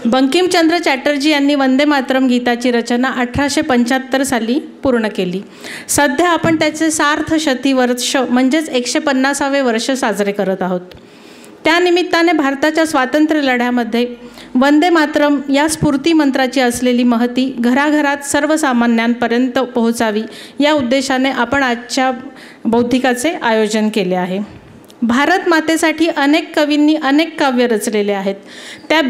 बंकिमचंद्र चॅटर्जी यांनी वंदे मातरम गीताची रचना 1875 साली पूर्ण केली. सध्या आपण त्याचे सार्धशती वर्ष म्हणजेच 150वे वर्ष साजरे करत आहोत. त्यानिमित्ताने भारताच्या स्वातंत्र्य लढ्यामध्ये वंदे मातरम या स्फूर्ती मंत्राची असलेली महती घराघरात सर्वसामान्यांपर्यंत पोहोचावी या उद्देशाने आपण आजच्या बौद्धिकाचे आयोजन केले आहे. भारत मातेसाठी अनेक कवींनी अनेक काव्य रचलेले आहेत. त्या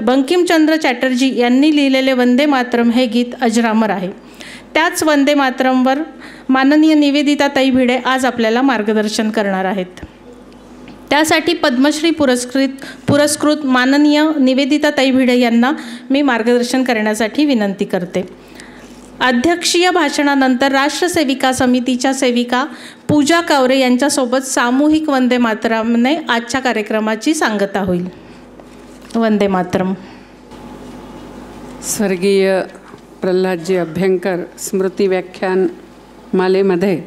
बंकिमचंद्र चॅटर्जी यांनी लिहिलेले वंदे मातरम हे गीत अजरामर आहे. त्याच वंदे मातरमवर माननीय निवेदिताताई भिडे आज आपल्याला मार्गदर्शन करणार आहेत. त्यासाठी पद्मश्री पुरस्कृत माननीय निवेदिताताई भिडे यांना मी मार्गदर्शन करण्यासाठी विनंती करते. अध्यक्षीय भाषणानंतर राष्ट्रसेविका समितीच्या सेविका पूजा कावरे यांच्यासोबत सामूहिक वंदे मातरमने आजच्या कार्यक्रमाची सांगता होईल. वंदे मातरम. स्वर्गीय प्रल्हादजी अभ्यंकर स्मृती व्याख्यान मालेमध्ये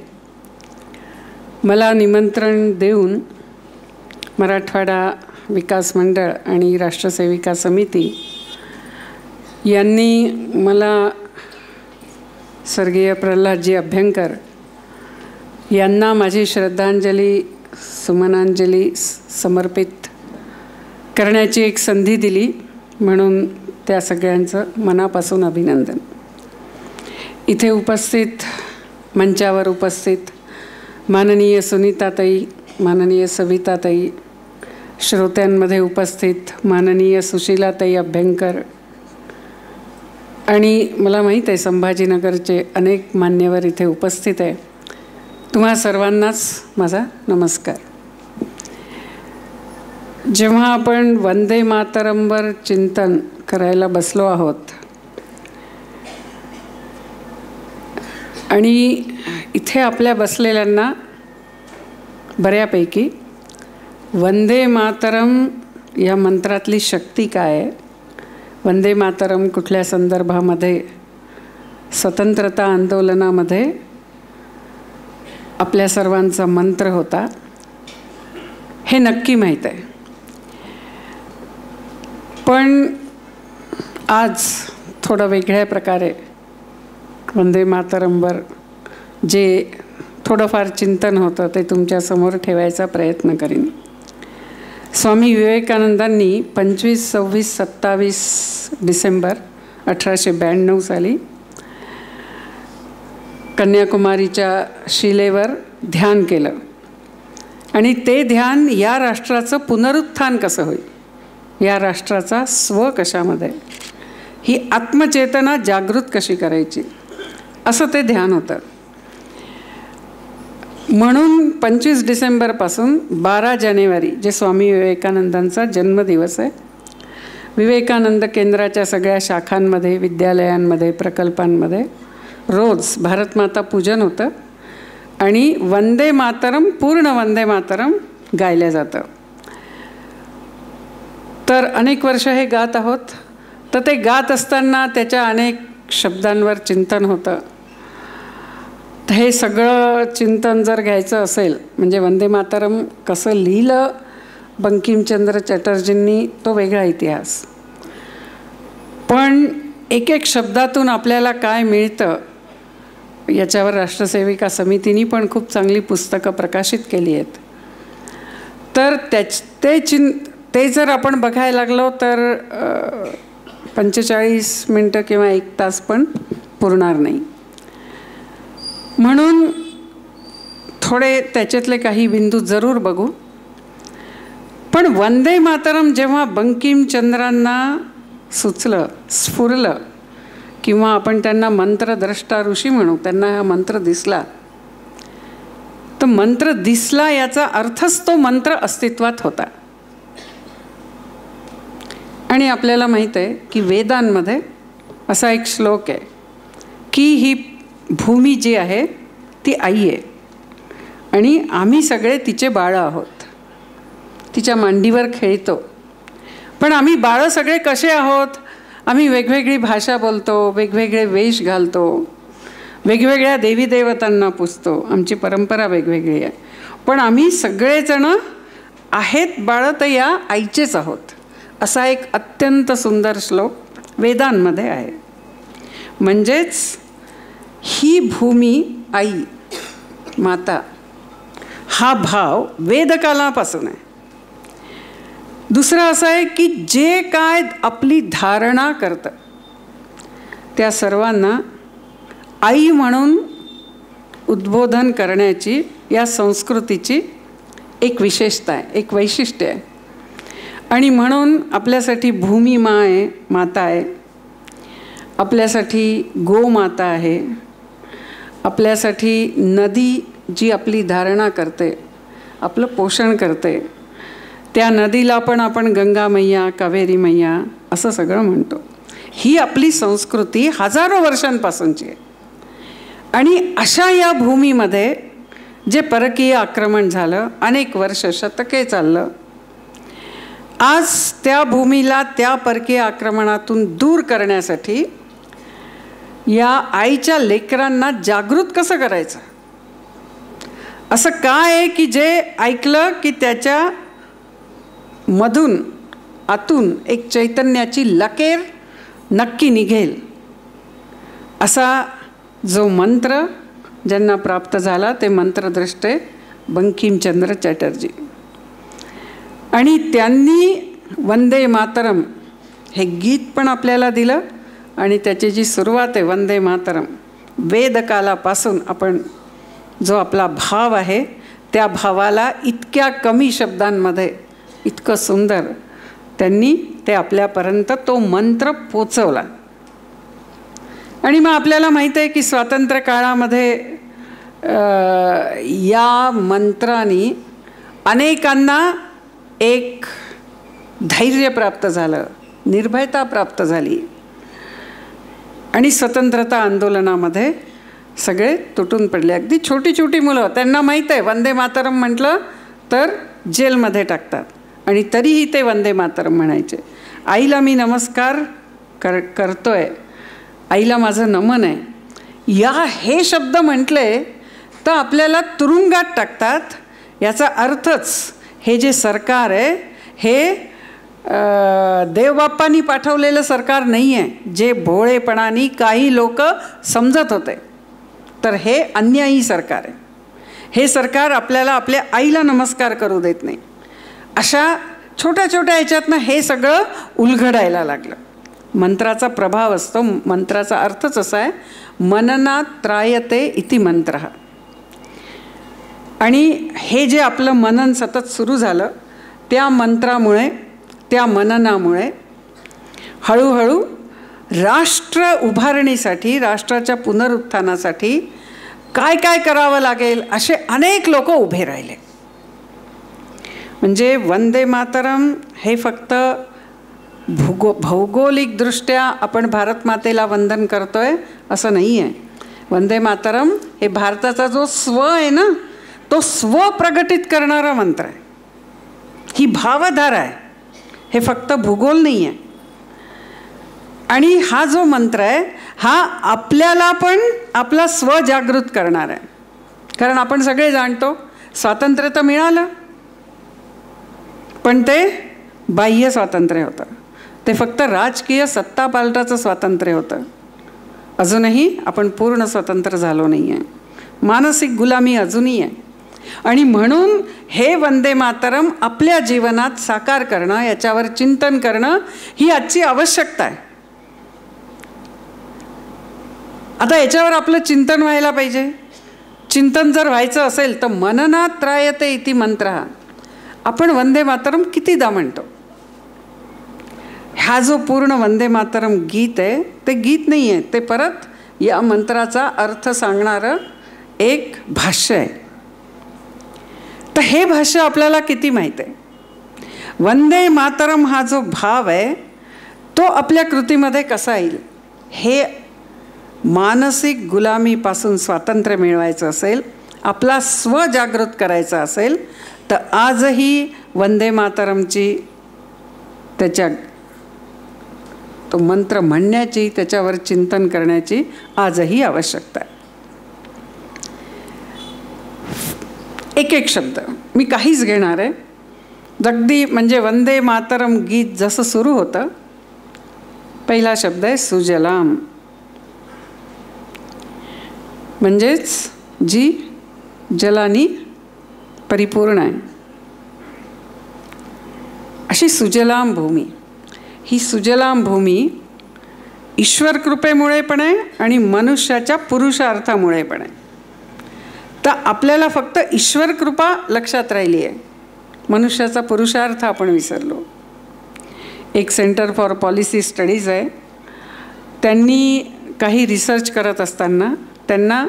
मला निमंत्रण देऊन मराठवाडा विकास मंडळ आणि राष्ट्रसेविका समिती यांनी मला स्वर्गीय प्रल्हादजी अभ्यंकर यांना माझी श्रद्धांजली सुमनांजली समर्पित करण्याची एक संधी दिली, म्हणून त्या सगळ्यांचं मनापासून अभिनंदन. इथे उपस्थित मंचावर उपस्थित माननीय सुनीताताई, माननीय सविताताई, श्रोत्यांमध्ये उपस्थित माननीय सुशीलाताई अभ्यंकर आणि मला माहीत आहे संभाजीनगरचे अनेक मान्यवर इथे उपस्थित आहे. तुम्हा सर्वांनाच माझा नमस्कार. जेव्हा आपण वंदे मातरमवर चिंतन करायला बसलो आहोत आणि इथे आपल्या बसलेल्यांना बऱ्यापैकी वंदे मातरम या मंत्रातली शक्ती काय आहे, वंदे मातरम कुठल्या संदर्भामध्ये स्वतंत्रता आंदोलनामध्ये आपल्या सर्वांचा मंत्र होता हे नक्की माहीत आहे. पण आज थोडं वेगळ्या प्रकारे वंदे मातरमवर जे थोडंफार चिंतन होतं ते तुमच्यासमोर ठेवायचा प्रयत्न करीन. स्वामी विवेकानंदांनी 25, 26, 27 डिसेंबर 1892 साली कन्याकुमारीच्या शिलेवर ध्यान केलं आणि ते ध्यान या राष्ट्राचं पुनरुत्थान कसं होईल, या राष्ट्राचा स्व कशामध्ये, ही आत्मचेतना जागृत कशी करायची, असं ते ध्यान होतं. म्हणून 25 डिसेंबरपासून 12 जानेवारी जे स्वामी विवेकानंदांचा जन्मदिवस आहे, विवेकानंद केंद्राच्या सगळ्या शाखांमध्ये, विद्यालयांमध्ये, प्रकल्पांमध्ये रोज भारतमाता पूजन होतं आणि वंदे मातरम, पूर्ण वंदे मातरम गायलं जातं. तर अनेक वर्ष हे गात आहोत. तर ते गात असताना त्याच्या अनेक शब्दांवर चिंतन होतं. तर हे सगळं चिंतन जर घ्यायचं असेल म्हणजे वंदे मातरम कसं लिहिलं बंकिमचंद्र चॅटर्जींनी तो वेगळा इतिहास. पण एक एक शब्दातून आपल्याला काय मिळतं याच्यावर राष्ट्रसेविका समितीने पण खूप चांगली पुस्तकं प्रकाशित केली आहेत. तर ते जर आपण बघायला लागलो तर 45 मिनटं किंवा 1 तास पण पुरणार नाही. म्हणून थोडे त्याच्यातले काही बिंदू जरूर बघू. पण वंदे मातरम जेव्हा बंकिमचंद्रांना सुचलं, स्फुरलं किंवा आपण त्यांना मंत्रद्रष्टा ऋषी म्हणू, त्यांना हा मंत्र दिसला, तर मंत्र दिसला याचा अर्थच तो मंत्र अस्तित्वात होता. आणि आपल्याला माहीत आहे की वेदांमध्ये असा एक श्लोक आहे की ही भूमी जी आहे ती आई आहे आणि आम्ही सगळे तिचे बाळं आहोत, तिच्या मांडीवर खेळतो. पण आम्ही बाळं सगळे कसे आहोत, आम्ही वेगवेगळी भाषा बोलतो, वेगवेगळे वेश घालतो, वेगवेगळ्या देवी देवतांना पूजतो, आमची परंपरा वेगवेगळी आहे. पण आम्ही सगळेजण आहेत बाळं तर या आईचेच आहोत असा एक अत्यंत सुंदर श्लोक वेदांमध्ये आहे. म्हणजेच ही भूमी आई माता हा भाव वेदकालापासून आहे. दुसरं असं आहे की जे काय आपली धारणा करतं त्या सर्वांना आई म्हणून उद्बोधन करण्याची या संस्कृतीची एक विशेषता आहे, एक वैशिष्ट्य आहे. आणि म्हणून आपल्यासाठी भूमी मा आहे, माता आहे, आपल्यासाठी गोमाता आहे, आपल्यासाठी नदी जी आपली धारणा करते, आपलं पोषण करते, त्या नदीला पण आपण गंगा मैया, कावेरी मैया असं सगळं म्हणतो. ही आपली संस्कृती हजारो वर्षांपासूनची आहे. आणि अशा या भूमीमध्ये जे परकीय आक्रमण झालं, अनेक वर्ष शतके चाललं, आज त्या भूमीला त्या परकीय आक्रमणातून दूर करण्यासाठी या आईच्या लेकरांना जागृत कसं करायचं. असं काय आहे की जे ऐकलं की त्याच्या मधून आतून एक चैतन्याची लकेर नक्की निघेल, असा जो मंत्र ज्यांना प्राप्त झाला ते मंत्रद्रष्टे बंकिमचंद्र चॅटर्जी. आणि त्यांनी वंदे मातरम हे गीत पण आपल्याला दिलं. आणि त्याची जी सुरुवात आहे वंदे मातरम, वेदकालापासून आपण जो आपला भाव आहे त्या भावाला इतक्या कमी शब्दांमध्ये इतकं सुंदर त्यांनी ते आपल्यापर्यंत तो मंत्र पोचवला. आणि मग आपल्याला माहीत आहे की स्वातंत्र्य काळामध्ये या मंत्राने अनेकांना एक धैर्य प्राप्त झालं, निर्भयता प्राप्त झाली. आणि स्वतंत्रता आंदोलनामध्ये सगळे तुटून पडले. अगदी छोटी छोटी मुलं, त्यांना माहीत आहे वंदे मातरम म्हटलं तर जेलमध्ये टाकतात, आणि तरीही ते वंदे मातरम म्हणायचे. आईला मी नमस्कार करतोय, आईला माझं नमन आहे, हे शब्द म्हटले तर आपल्याला तुरुंगात टाकतात. याचा अर्थच हे जे सरकार आहे हे देवबाप्पांनी पाठवलेलं सरकार नाही आहे, जे भोळेपणाने काही लोक समजत होते. तर हे अन्यायी सरकार आहे. हे सरकार आपल्याला आपल्या आईला नमस्कार करू देत नाही. अशा छोट्या छोट्या ह्याच्यातनं हे सगळं उलगडायला लागलं. मंत्राचा प्रभाव असतो. मंत्राचा अर्थच असा आहे, मननात त्रायते इति मंत्र. आणि हे जे आपलं मनन सतत सुरू झालं त्या मंत्रामुळे, त्या मननामुळे हळूहळू राष्ट्र उभारणीसाठी, राष्ट्राच्या पुनरुत्थानासाठी काय काय करावं लागेल असे अनेक लोक उभे राहिले. म्हणजे वंदे मातरम हे फक्त भौगोलिकदृष्ट्या आपण भारत मातेला वंदन करतोय असं नाही आहे. वंदे मातरम हे भारताचा जो स्व आहे ना, तो स्व प्रगटित करणारा मंत्र आहे. ही भावधारा आहे, हे फक्त भूगोल नाही आहे. आणि हा जो मंत्र आहे हा आपल्याला पण आपला स्व जागृत करणार आहे. कारण आपण सगळे जाणतो स्वातंत्र्य तर मिळालं, पण ते बाह्य स्वातंत्र्य होतं. ते फक्त राजकीय सत्ता पालटाचं स्वातंत्र्य होतं. अजूनही आपण पूर्ण स्वतंत्र झालो नाही आहे. मानसिक गुलामी अजूनही आहे. आणि म्हणून हे वंदे मातरम आपल्या जीवनात साकार करणं, याच्यावर चिंतन करणं ही आजची आवश्यकता आहे. आता याच्यावर आपलं चिंतन व्हायला पाहिजे. चिंतन जर व्हायचं असेल तर मननात त्रायते इति मंत्र. आपण वंदे मातरम कितीदा म्हणतो. हा जो पूर्ण वंदे मातरम गीत आहे ते गीत नाही आहे, ते परत या मंत्राचा अर्थ सांगणारं एक भाष्य आहे. तर हे भाष्य आपल्याला किती माहीत आहे. वंदे मातरम हा जो भाव आहे तो आपल्या कृतीमध्ये कसा येईल. हे मानसिक गुलामीपासून स्वातंत्र्य मिळवायचं असेल, आपला स्व जागृत करायचा असेल तर आजही वंदे मातरमची, त्याच्या तो मंत्र म्हणण्याची, त्याच्यावर चिंतन करण्याची आजही आवश्यकता आहे. एक एक शब्द मी काहीच घेणार आहे. अगदी म्हणजे वंदे मातरम गीत जसं सुरू होतं, पहिला शब्द आहे सुजलाम, म्हणजेच जी जलानी परिपूर्ण आहे अशी सुजलाम भूमी. ही सुजलाम भूमी ईश्वर कृपेमुळे पण आहे आणि मनुष्याच्या पुरुषार्थामुळे पण आहे. तर आपल्याला फक्त ईश्वर कृपा लक्षात राहिली आहे, मनुष्याचा पुरुषार्थ आपण विसरलो. एक सेंटर फॉर पॉलिसी स्टडीज आहे, त्यांनी काही रिसर्च करत असताना त्यांना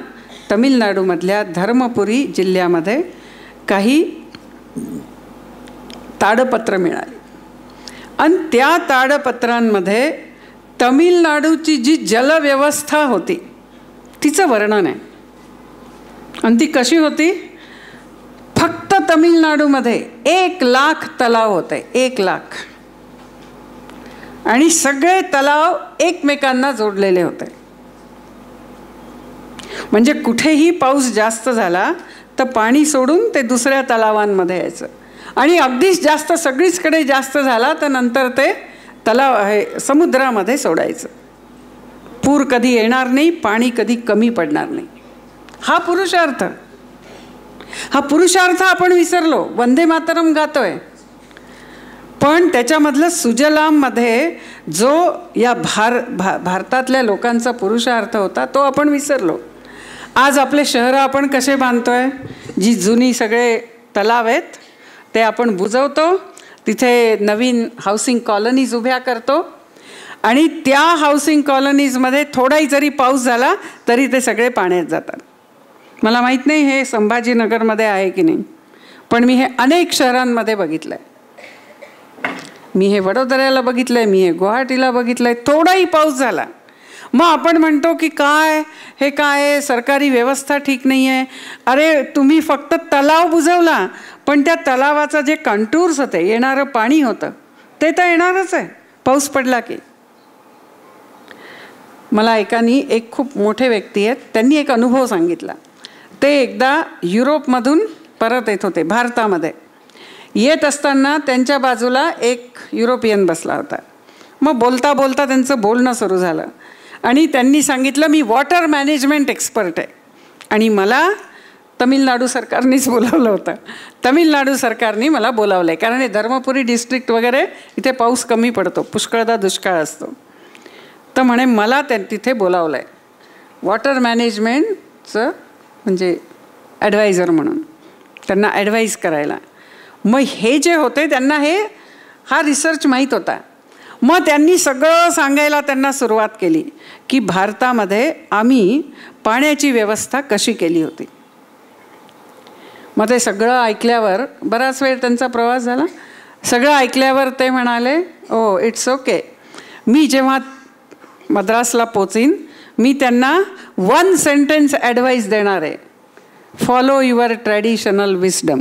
तमिळनाडूमधल्या धर्मपुरी जिल्ह्यामध्ये काही ताडपत्र मिळाली आणि त्या ताडपत्रांमध्ये तमिळनाडूची जी जलव्यवस्था होती तिचं वर्णन आहे. आणि ती कशी होती? फक्त तमिळनाडूमध्ये 1,00,000 तलाव होते, 1,00,000, आणि सगळे तलाव एकमेकांना जोडलेले होते. म्हणजे कुठेही पाऊस जास्त झाला तर पाणी सोडून ते दुसऱ्या तलावांमध्ये यायचं, आणि अगदीच जास्त सगळीचकडे जास्त झाला तर नंतर ते तलाव आहे समुद्रामध्ये सोडायचं. पूर कधी येणार नाही, पाणी कधी कमी पडणार नाही. हा पुरुषार्थ, हा पुरुषार्थ आपण विसरलो. वंदे मातरम गातोय, पण त्याच्यामधलं सुजलाममध्ये जो या भारतातल्या लोकांचा पुरुषार्थ होता तो आपण विसरलो. आज आपले शहरं आपण कसे बांधतोय? जी जुनी सगळे तलाव आहेत ते आपण बुजवतो, तिथे नवीन हाऊसिंग कॉलनीज उभ्या करतो, आणि त्या हाऊसिंग कॉलनीजमध्ये थोडाही जरी पाऊस झाला तरी ते सगळे पाण्यात जातात. मला माहीत नाही हे संभाजीनगरमध्ये आहे की नाही, पण मी हे अनेक शहरांमध्ये बघितलं आहे. मी हे वडोदऱ्याला बघितलं आहे, मी हे गुवाहाटीला बघितलं आहे. थोडाही पाऊस झाला मग आपण म्हणतो की काय हे काय सरकारी व्यवस्था ठीक नाही आहे. अरे तुम्ही फक्त तलाव बुजवला, पण त्या तलावाचा जे कंटूर्स होते, येणारं पाणी होतं ते तर येणारच आहे पाऊस पडला की. मला एक खूप मोठे व्यक्ती आहेत, त्यांनी एक अनुभव सांगितला. ते एकदा युरोपमधून परत येत होते, भारतामध्ये येत असताना त्यांच्या बाजूला एक युरोपियन बसला होता. मग बोलता बोलता त्यांचं बोलणं सुरू झालं आणि त्यांनी सांगितलं मी वॉटर मॅनेजमेंट एक्सपर्ट आहे आणि मला तमिळनाडू सरकारनेच बोलावलं होतं. तमिळनाडू सरकारने मला बोलावलं आहे कारण हे धर्मपुरी डिस्ट्रिक्ट वगैरे इथे पाऊस कमी पडतो, पुष्कळदा दुष्काळ असतो. तर म्हणे मला तिथे बोलावलं आहे वॉटर मॅनेजमेंटचं म्हणजे ॲडवायझर म्हणून, त्यांना ॲडवाईज करायला. मग हे जे होते त्यांना हा रिसर्च माहीत होता. मग त्यांनी सगळं सांगायला त्यांना सुरुवात केली की भारतामध्ये आम्ही पाण्याची व्यवस्था कशी केली होती. मग ते सगळं ऐकल्यावर बराच वेळ त्यांचा प्रवास झाला. सगळं ऐकल्यावर ते म्हणाले ओ इट्स ओके, मी जेव्हा मद्रासला पोचीन मी त्यांना 1 सेंटेन्स ॲडवाईस देणार आहे, फॉलो युअर ट्रॅडिशनल विस्डम.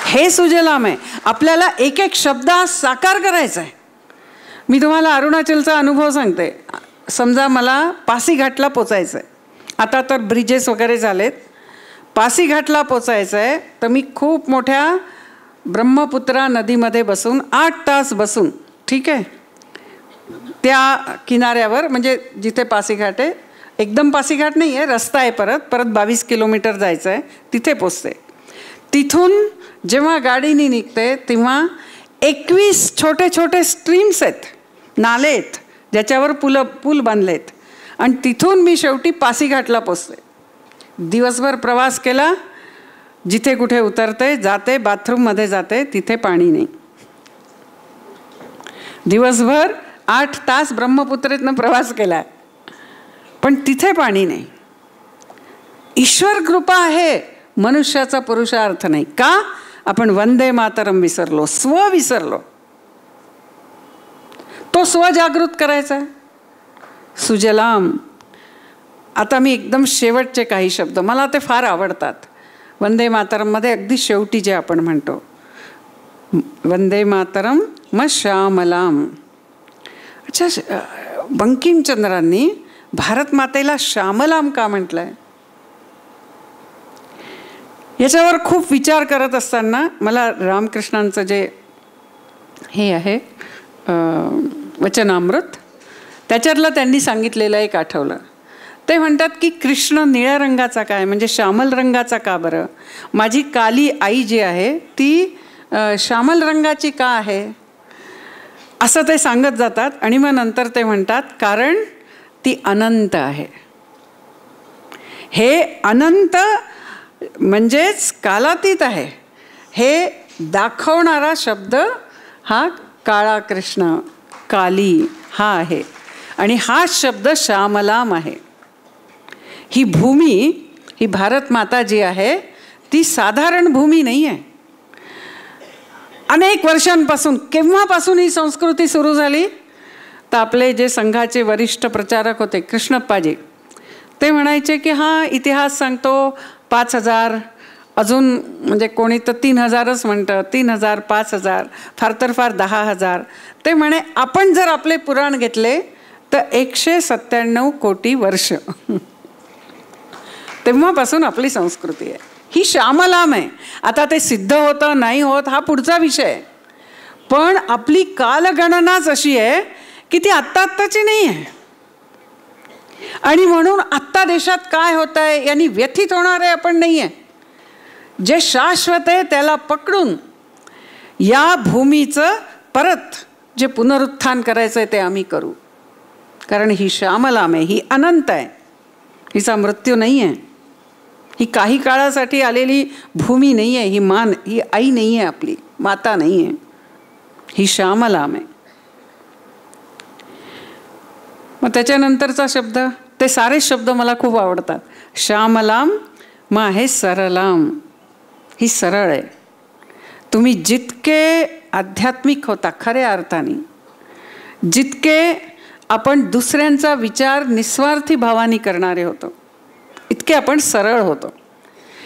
हे सुजलाम आहे. आपल्याला एक एक शब्द साकार करायचा आहे. मी तुम्हाला अरुणाचलचा अनुभव सांगते. समजा मला पासीघाटला पोचायचं आहे, आता तर ब्रिजेस वगैरे झालेत. पासीघाटला पोचायचं आहे तर मी खूप मोठ्या ब्रह्मपुत्रा नदीमध्ये बसून 8 तास बसून, ठीक आहे, त्या किनाऱ्यावर म्हणजे जिथे पासीघाट आहे, एकदम पासीघाट नाही आहे, रस्ता आहे, परत 22 किलोमीटर जायचं आहे, तिथे पोचते. तिथून जेव्हा गाडीने निघते तेव्हा 21 छोटे छोटे स्ट्रीम्स आहेत, नाले आहेत, ज्याच्यावर पूल बांधलेत, आणि तिथून मी शेवटी पासीघाटला पोचते. दिवसभर प्रवास केला, जिथे कुठे उतरते, जाते, बाथरूममध्ये जाते, तिथे पाणी नाही. दिवसभर 8 तास ब्रह्मपुत्रेतनं प्रवास केला, पण तिथे पाणी नाही. ईश्वर कृपा आहे, मनुष्याचा पुरुषार्थ नाही. का? आपण वंदे मातरम विसरलो, स्व विसरलो. तो स्व जागृत करायचा. सुजलाम. आता मी एकदम शेवटचे काही शब्द, मला ते फार आवडतात. वंदे मातरममध्ये अगदी शेवटी जे आपण म्हणतो वंदे मातरम मग श्यामलाम. अच्छा, बंकिमचंद्रांनी भारत मातेला श्यामलाम का म्हटलंय? याच्यावर खूप विचार करत असताना मला रामकृष्णांचं जे हे आहे वचनामृत, त्याच्यातलं त्यांनी सांगितलेलं एक आठवलं. ते म्हणतात की कृष्ण निळ्या रंगाचा काय, म्हणजे श्यामल रंगाचा का बरं? माझी काली आई जी आहे ती श्यामल रंगाची का आहे, असं ते सांगत जातात. आणि मग नंतर ते म्हणतात कारण ती अनंत आहे. हे अनंत म्हणजेच कालातीत आहे, हे दाखवणारा शब्द हा काळा कृष्ण, काली हा आहे. आणि हा शब्द श्यामलाम आहे. ही भूमी, ही भारत माता जी आहे ती साधारण भूमी नाही आहे. अनेक वर्षांपासून, केव्हापासून ही संस्कृती सुरू झाली, तर आपले जे संघाचे वरिष्ठ प्रचारक होते कृष्णप्पाजी, ते म्हणायचे की हा इतिहास सांगतो 5000, अजून म्हणजे कोणी तर 3000च म्हणतं, 3000, 5000, फार तर फार 10,000. ते म्हणे आपण जर आपले पुराण घेतले तर 197 कोटी वर्ष तेव्हापासून आपली संस्कृती आहे. ही श्यामलाम आहे. आता ते सिद्ध होतं नाही होत हा पुढचा विषय, पण आपली कालगणनाच अशी आहे की ती आत्ताची नाही आहे. आणि म्हणून आत्ता देशात काय होत आहे यांनी व्यथित होणार आहे आपण नाही आहे. जे शाश्वत आहे त्याला पकडून या भूमीचं परत जे पुनरुत्थान करायचं आहे ते आम्ही करू. कारण ही श्यामलाम आहे, ही अनंत आहे, हिचा मृत्यू नाही आहे. ही काही काळासाठी आलेली भूमी नाही आहे, ही आई नाही आहे, आपली माता नाही आहे, ही श्यामलाम आहे. मग त्याच्यानंतरचा शब्द, ते सारे शब्द मला खूप आवडतात. श्यामलाम मग आहे सरलाम, ही सरळ आहे. तुम्ही जितके आध्यात्मिक होता खऱ्या अर्थाने, जितके आपण दुसऱ्यांचा विचार निस्वार्थी भावाने करणारे होतो, इतके आपण सरळ होतो.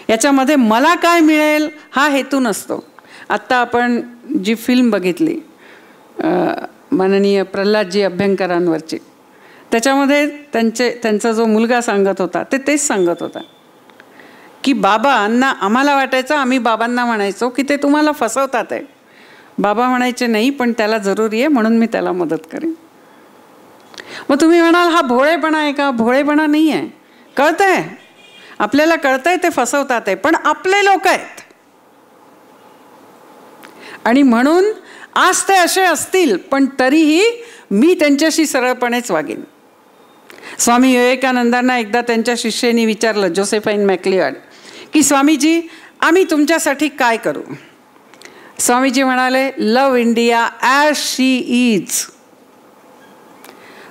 याच्यामध्ये मला काय मिळेल हा हेतू नसतो. आत्ता आपण जी फिल्म बघितली माननीय प्रल्हादजी अभ्यंकरांवरची, त्याच्यामध्ये त्यांचा जो मुलगा सांगत होता तेच सांगत होता की बाबांना, आम्हाला वाटायचं, आम्ही बाबांना म्हणायचो की ते तुम्हाला फसवतात आहे. बाबा म्हणायचे नाही, पण त्याला जरुरी आहे म्हणून मी त्याला मदत करेन. मग तुम्ही म्हणाल हा भोळेपणा आहे का? भोळेपणा नाही आहे. कळतंय आपल्याला, कळतंय ते फसवतात आहे, पण आपले लोक आहेत. आणि म्हणून आज ते असे असतील पण तरीही मी त्यांच्याशी सरळपणेच वागेन. स्वामी विवेकानंदांना एकदा त्यांच्या शिष्येनी विचारलं, जोसेफाईन मॅक्लिऑड, की स्वामीजी आम्ही तुमच्यासाठी काय करू? स्वामीजी म्हणाले, love India as she is.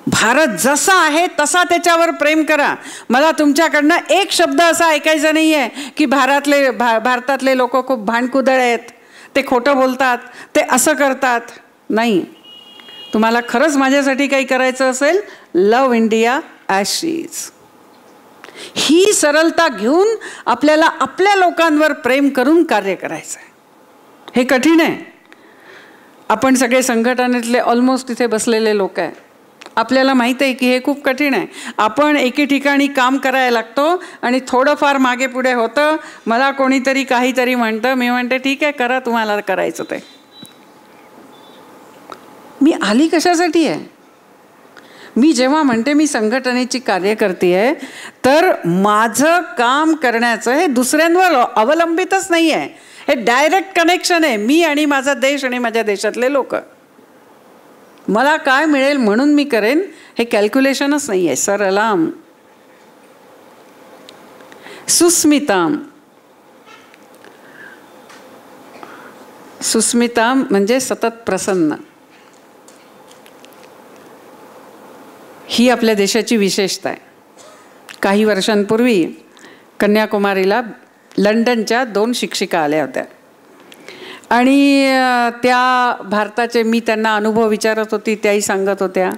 Bharat जसा आहे तसा त्याच्यावर प्रेम करा. मला तुमच्याकडनं एक शब्द असा ऐकायचा नाही आहे की भारतातले लोक खूप भांडकुदळ आहेत, ते खोटं बोलतात, ते असं करतात. नाही, तुम्हाला खरंच माझ्यासाठी काही करायचं असेल, लव इंडिया ॲज शी इज. ही सरलता घेऊन आपल्याला आपल्या लोकांवर प्रेम करून कार्य करायचं आहे. हे कठीण आहे. आपण सगळे संघटनेतले ऑलमोस्ट इथे बसलेले लोक आहे, आपल्याला माहीत आहे की हे खूप कठीण आहे. आपण एके ठिकाणी काम करायला लागतो आणि थोडंफार मागे पुढे होतं. मला कोणीतरी काहीतरी म्हणतं, मी म्हणते ठीक आहे करा, तुम्हाला करायचं ते. मी आली कशासाठी आहे? मी जेव्हा म्हणते मी संघटनेची कार्यकर्ती आहे, तर माझं काम करण्याचं हे दुसऱ्यांवर अवलंबितच नाही आहे. हे डायरेक्ट कनेक्शन आहे, मी आणि माझा देश आणि माझ्या देशातले लोक. मला काय मिळेल म्हणून मी करेन, हे कॅल्क्युलेशनच नाही आहे. सरलाम. सुस्मिताम. सुस्मिताम म्हणजे सतत प्रसन्न. ही आपल्या देशाची विशेषता आहे. काही वर्षांपूर्वी कन्याकुमारीला लंडनच्या 2 शिक्षिका आल्या होत्या आणि त्या भारताचे, मी त्यांना अनुभव विचारत होती, त्याही सांगत होत्या.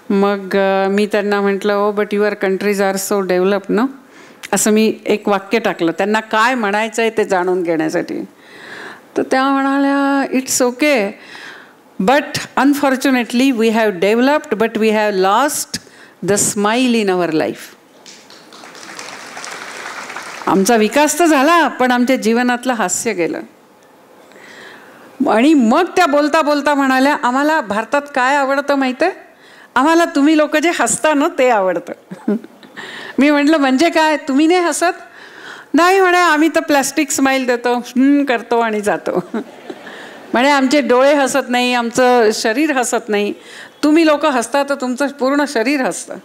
मग मी त्यांना म्हटलं, oh but your countries are so develop ना, असं मी एक वाक्य टाकलं त्यांना काय म्हणायचं आहे ते जाणून घेण्यासाठी. तर त्या म्हणाल्या, it's okay but unfortunately we have developed but we have lost the smile in our life. आमचा विकास तर झाला, पण आमच्या जीवनातलं हास्य गेलं. आणि मग त्या बोलता बोलता म्हणाल्या, आम्हाला भारतात काय आवडतं माहिती आहे? आम्हाला तुम्ही लोक जे हसता ना ते आवडतं. मी म्हटलं म्हणजे काय, तुम्ही नाही हसत? नाही म्हणे, आम्ही तर प्लॅस्टिक स्माईल देतो, करतो आणि जातो. म्हणे आमचे डोळे हसत नाही, आमचं शरीर हसत नाही. तुम्ही लोक हसता तर तुमचं पूर्ण शरीर हसतं.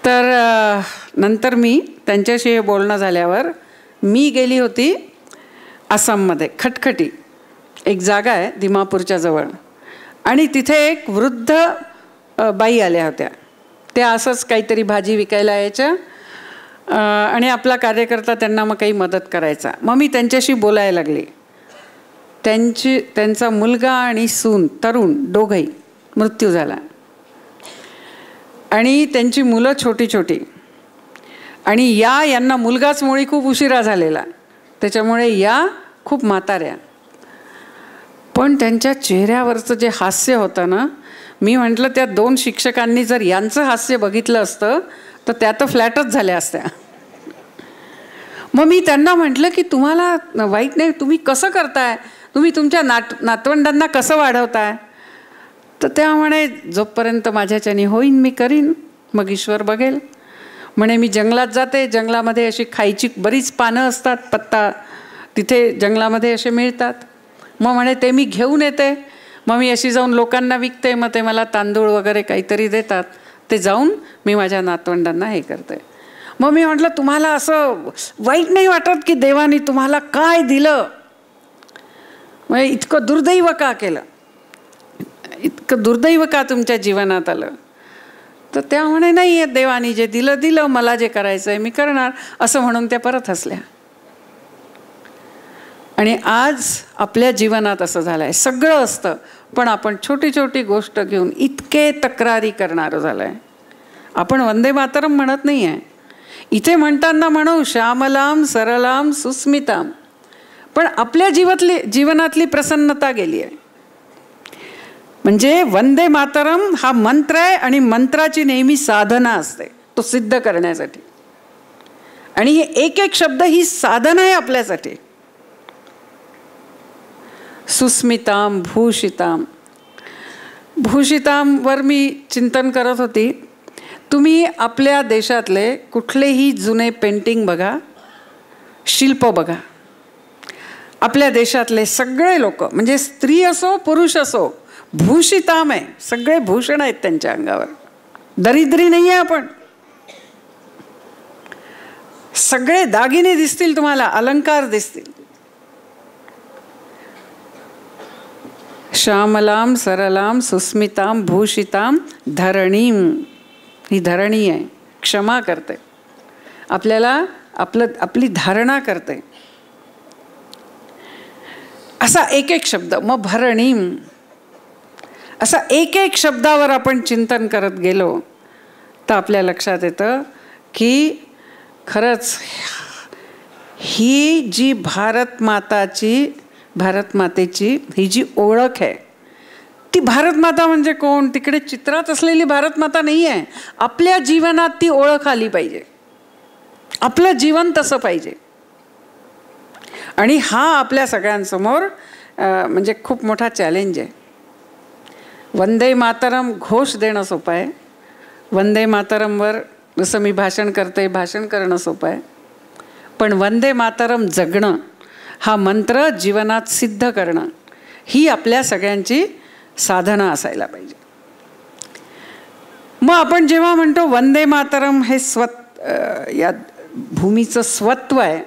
तर नंतर मी त्यांच्याशी हे बोलणं झाल्यावर मी गेली होती आसाममध्ये. खटखटी एक जागा आहे दिमापूरच्या जवळ, आणि तिथे एक वृद्ध बाई आल्या होत्या. त्या असंच काहीतरी भाजी विकायला यायच्या, आणि आपला कार्यकर्ता त्यांना मग काही मदत करायचा. मग मी त्यांच्याशी बोलायला लागली. त्यांचा मुलगा आणि सून तरुण दोघंही मृत्यू झाला, आणि त्यांची मुलं छोटी छोटी, आणि यांना मुलगाच मुळी खूप उशिरा झालेला, त्याच्यामुळे या खूप म्हाताऱ्या. पण त्यांच्या चेहऱ्यावरचं जे हास्य होतं ना, मी म्हटलं त्या 2 शिक्षकांनी जर यांचं हास्य बघितलं असतं तर त्या तर फ्लॅटच झाल्या असत्या. मग मी त्यांना म्हटलं की तुम्हाला वाईट नाही, तुम्ही कसं करताय, तुम्ही तुमच्या नातवंडांना कसं वाढवताय? तर त्या म्हणे जोपर्यंत माझ्याच्याने होईन मी करीन, मग ईश्वर बघेल. म्हणे मी जंगलात जाते, जंगलामध्ये अशी खायची बरीच पानं असतात, पत्ता तिथे जंगलामध्ये असे मिळतात. मग म्हणे ते मी घेऊन येते, मग मी अशी जाऊन लोकांना विकते, मग ते मला तांदूळ वगैरे काहीतरी देतात, ते जाऊन मी माझ्या नातवंडांना हे करते. मग मी म्हटलं तुम्हाला असं वाईट नाही वाटत की देवाने तुम्हाला काय दिलं, म्हणजे इतकं दुर्दैव का केलं, इतकं दुर्दैव का तुमच्या जीवनात आलं? तर त्या म्हणे नाही, देवाने जे दिलं दिलं, मला जे करायचं आहे मी करणार, असं म्हणून त्या परत हसल्या. आणि आज आपल्या जीवनात असं झालं आहे, सगळं असतं पण आपण छोटी छोटी गोष्ट घेऊन इतके तक्रारी करणारं झालं आहे. आपण वंदे मातरम म्हणत नाही आहे, इथे म्हणताना म्हणू श्यामलाम सरलाम सुस्मिताम, पण आपल्या जीवनातली प्रसन्नता गेली आहे. म्हणजे वंदे मातरम हा मंत्र आहे, आणि मंत्राची नेहमी साधना असते तो सिद्ध करण्यासाठी, आणि हे एक एक शब्द ही साधना आहे आपल्यासाठी. सुस्मिताम भूषिताम, भूषितामवर मी चिंतन करत होती. तुम्ही आपल्या देशातले कुठलेही जुने पेंटिंग बघा, शिल्प बघा, आपल्या देशातले सगळे लोक म्हणजे स्त्री असो पुरुष असो भूषिताम आहे, सगळे भूषण आहेत त्यांच्या अंगावर, दरिद्री नाही आहे आपण. सगळे दागिने दिसतील तुम्हाला, अलंकार दिसतील. श्यामलाम सरलाम सुस्मिताम भूषिताम धरणीम, ही धरणी आहे, क्षमा करते आपल्याला, आपली धारणा करते. असा एक एक शब्द, मग भरणीम, असा एक एक शब्दावर आपण चिंतन करत गेलो तर आपल्या लक्षात येतं की खरंच ही जी भारत मातेची ही जी ओळख आहे, ती भारत माता म्हणजे कोण? तिकडे चित्रात असलेली भारत माता नाही आहे. आपल्या जीवनात ती ओळख आली पाहिजे, आपलं जीवन तसं पाहिजे. आणि हा आपल्या सगळ्यांसमोर म्हणजे खूप मोठा चॅलेंज आहे. वंदे मातरम घोष देणं सोपं आहे, वंदे मातरमवर जसं मी भाषण करते भाषण करणं सोपं आहे, पण वंदे मातरम जगणं, हा मंत्र जीवनात सिद्ध करणं, ही आपल्या सगळ्यांची साधना असायला पाहिजे. मग आपण जेव्हा म्हणतो वंदे मातरम, हे या भूमीचं स्वत्व आहे,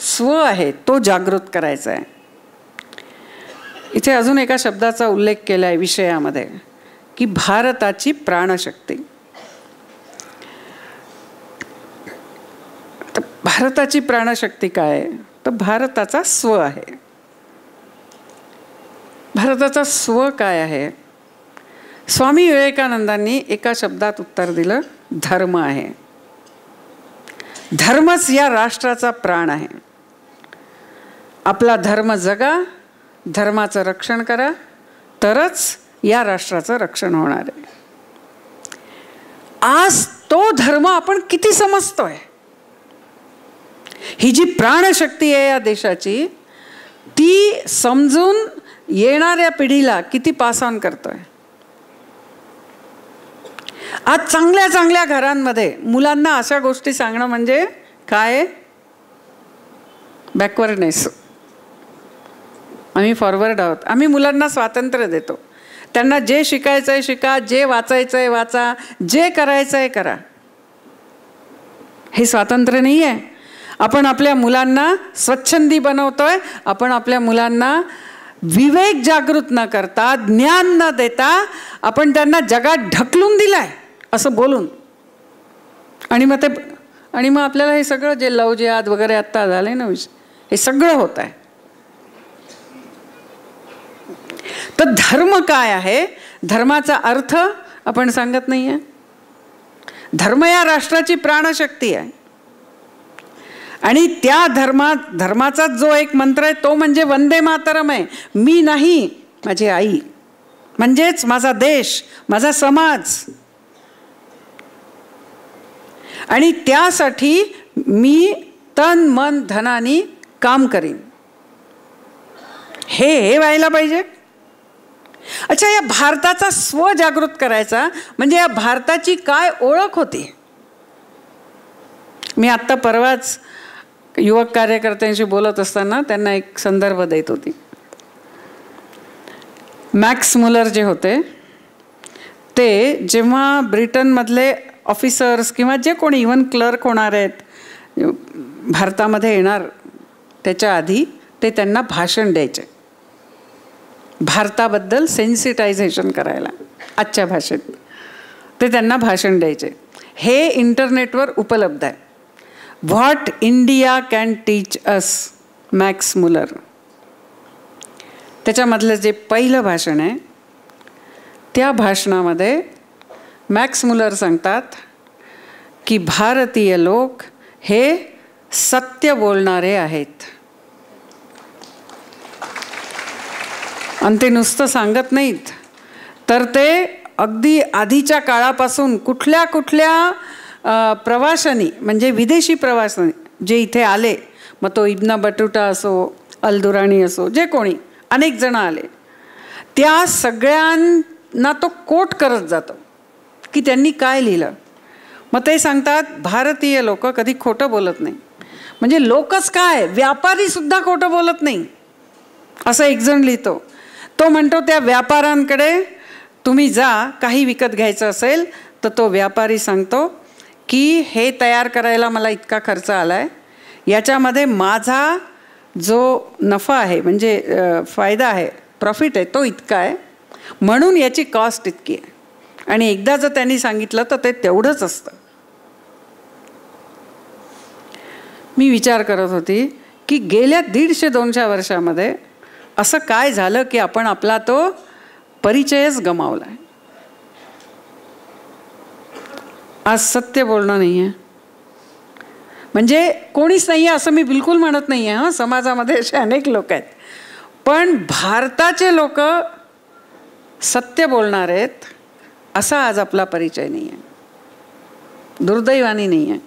स्व आहे, तो जागृत करायचा आहे. इथे अजून एका शब्दाचा उल्लेख केला आहे विषयामध्ये की भारताची प्राणशक्ती. तर भारताची प्राणशक्ती काय आहे? तर भारताचा स्व आहे. भारताचा स्व काय आहे? स्वामी विवेकानंदांनी एका शब्दात उत्तर दिलं, धर्म आहे. धर्मच या राष्ट्राचा प्राण आहे. आपला धर्म जगा, धर्माचं रक्षण करा, तरच या राष्ट्राचं रक्षण होणार आहे. आज तो धर्म आपण किती समजतोय? ही जी प्राणशक्ती आहे या देशाची, ती समजून येणाऱ्या पिढीला किती पास ऑन करतोय. आज चांगल्या चांगल्या घरांमध्ये मुलांना अशा गोष्टी सांगणं म्हणजे काय? बॅकवर्डनेस. आम्ही फॉरवर्ड आहोत. आम्ही मुलांना स्वातंत्र्य देतो. त्यांना जे शिकायचं आहे शिका, जे वाचायचं आहे वाचा, जे करायचं आहे करा. हे स्वातंत्र्य नाही आहे. आपण आपल्या मुलांना स्वच्छंदी बनवतोय. आपण आपल्या मुलांना विवेक जागृत न करता, ज्ञान न देता आपण त्यांना जगात ढकलून दिलाय असं बोलून. आणि मग आपल्याला हे सगळं जे लव जिहाद वगैरे आत्ता झालंय ना, हे सगळं होत आहे. तर धर्म काय आहे, धर्माचा अर्थ आपण सांगत नाही आहे. धर्म या राष्ट्राची प्राणशक्ती आहे. आणि त्या धर्माचा जो एक मंत्र आहे तो म्हणजे वंदे मातरम आहे. मी नाही, माझी आई, म्हणजेच माझा देश, माझा समाज. आणि त्यासाठी मी तन मन धनाने काम करीन. हे व्हायला पाहिजे. अच्छा, या भारताचा स्वजागृत करायचा म्हणजे या भारताची काय ओळख होती. मी आत्ता परवाच युवक कार्यकर्त्यांशी बोलत असताना त्यांना एक संदर्भ देत होती. मॅक्स मुलर जे होते ते जेव्हा ब्रिटनमधले ऑफिसर्स किंवा जे कोणी इव्हन क्लर्क होणार आहेत भारतामध्ये येणार त्याच्या आधी ते त्यांना भाषण द्यायचे, भारताबद्दल सेन्सिटायझेशन करायला. आजच्या भाषेत ते त्यांना भाषण द्यायचे. हे इंटरनेटवर उपलब्ध आहे. What India can teach us, max Mueller. त्याच्यामधलं जे पहिलं भाषण आहे त्या भाषणामध्ये मॅक्स मुलर सांगतात की भारतीय लोक हे सत्य बोलणारे आहेत. आणि ते नुसतं सांगत नाहीत तर ते अगदी आधीच्या काळापासून कुठल्या प्रवाशांनी म्हणजे विदेशी प्रवाशांनी जे इथे आले, मग तो इब्न बटुटा असो, अल-दुरानी असो, जे कोणी अनेक जण आले, त्या सगळ्यांना तो कोट करत जातो की त्यांनी काय लिहिलं. मग ते सांगतात भारतीय लोक कधी खोटं बोलत नाही. म्हणजे लोकच काय, व्यापारीसुद्धा खोटं बोलत नाही असं एक जण लिहितो. तो म्हणतो त्या व्यापाऱ्यांकडे तुम्ही जा, काही विकत घ्यायचं असेल तर तो व्यापारी सांगतो की हे तयार करायला मला इतका खर्च आला आहे, याच्यामध्ये माझा जो नफा आहे म्हणजे फायदा आहे, प्रॉफिट आहे, तो इतका आहे, म्हणून याची कॉस्ट इतकी आहे. आणि एकदा जर त्यांनी सांगितलं तर ते तेवढंच असतं. मी विचार करत होती की गेल्या 150-200 वर्षामध्ये असं काय झालं की आपण आपला तो परिचयच गमावला आहे. आज सत्य बोलणं नाही आहे म्हणजे कोणीच नाही आहे असं मी बिलकुल म्हणत नाही आहे. समाजामध्ये असे अनेक लोक आहेत, पण भारताचे लोक सत्य बोलणार आहेत असा आज आपला परिचय नाही आहे. दुर्दैवाने नाही आहे.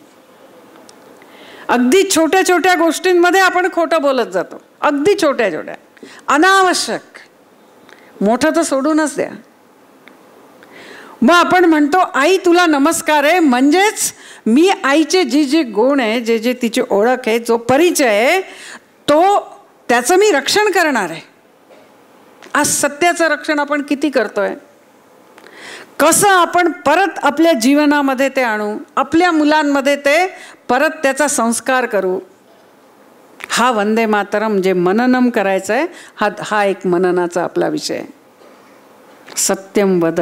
अगदी छोट्या छोट्या गोष्टींमध्ये आपण खोटं बोलत जातो, अगदी छोट्या छोट्या, अनावश्यक. मोठं तर सोडूनच द्या. मग आपण म्हणतो आई तुला नमस्कार आहे, म्हणजेच मी आईचे जे गुण आहे, जे तिची ओळख आहे, जो परिचय आहे, तो त्याचं मी रक्षण करणार आहे. आज सत्याचं रक्षण आपण किती करतोय? कसं आपण परत आपल्या जीवनामध्ये ते आणू, आपल्या मुलांमध्ये ते परत त्याचा संस्कार करू. हा वंदे मातरम जे मननम करायचं आहे, हा एक मननाचा आपला विषय आहे. सत्यम वद.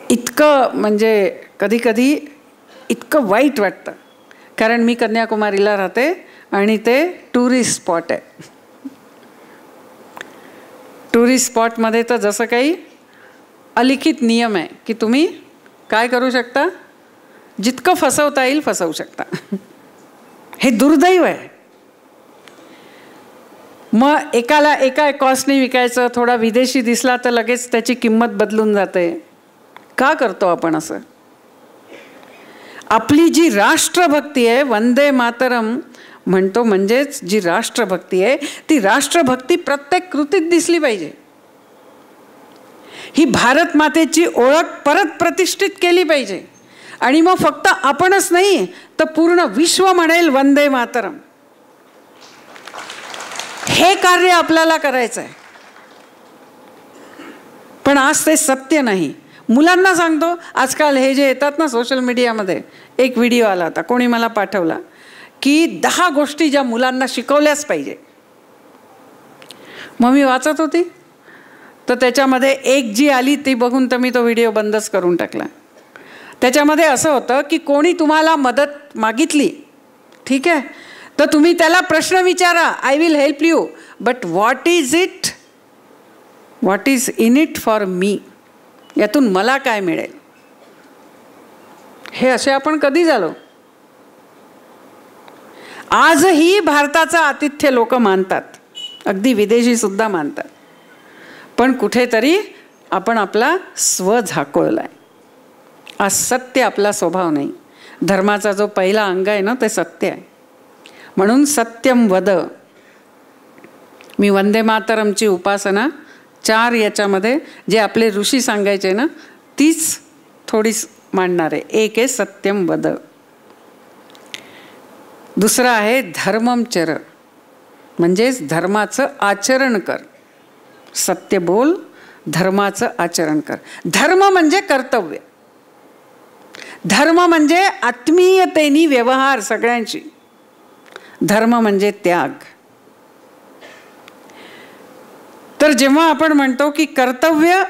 इतकं म्हणजे कधी कधी इतकं वाईट वाटतं, कारण मी कन्याकुमारीला राहते आणि ते टुरिस्ट स्पॉट आहे. टुरिस्ट स्पॉटमध्ये तर जसं काही अलिखित नियम आहे की तुम्ही काय करू शकता, जितकं फसवता येईल फसवू शकता. हे दुर्दैव आहे. मग एका कॉस्टने विकायचं, थोडा विदेशी दिसला तर लगेच त्याची किंमत बदलून जाते. का करतो आपण असं? आपली जी राष्ट्रभक्ती आहे, वंदे मातरम म्हणतो म्हणजेच जी राष्ट्रभक्ती आहे, ती राष्ट्रभक्ती प्रत्येक कृतीत दिसली पाहिजे. ही भारत मातेची ओळख परत प्रतिष्ठित केली पाहिजे. आणि मग फक्त आपणच नाही तर पूर्ण विश्व म्हणेल वंदे मातरम. हे कार्य आपल्याला करायचं आहे. पण आज ते सत्य नाही. मुलांना सांगतो, आजकाल हे जे येतात ना सोशल मीडियामध्ये, एक व्हिडिओ आला होता, कोणी मला पाठवला, की 10 गोष्टी ज्या मुलांना शिकवल्याच पाहिजे. मग मी वाचत होती तर त्याच्यामध्ये एक जी आली ती बघून तर मी तो व्हिडिओ बंदच करून टाकला. त्याच्यामध्ये असं होतं की कोणी तुम्हाला मदत मागितली, ठीक आहे, तर तुम्ही त्याला प्रश्न विचारा, I will help you, but what is it, what is in it for me, यातून मला काय मिळेल. हे असे आपण कधी झालो. आजही भारताचं आतिथ्य लोक मानतात, अगदी विदेशी सुद्धा मानतात. पण कुठेतरी आपण आपला स्व झाकोळलाय. आज सत्य आपला स्वभाव नाही. धर्माचा जो पहिला अंग आहे ना ते सत्य आहे. म्हणून सत्यम वद. मी वंदे मातरमची उपासना 4 याच्यामध्ये जे आपले ऋषी सांगायचे ना तीच थोडी मांडणार आहे. एक आहे सत्यम वद, दुसरं आहे धर्मम चर, म्हणजेच धर्माचं आचरण कर. सत्य बोल, धर्माचं आचरण कर. धर्म म्हणजे कर्तव्य, धर्म म्हणजे आत्मीयतेनी व्यवहार सगळ्यांशी, धर्म म्हणजे त्याग. तर जेव्हा आपण म्हणतो की कर्तव्य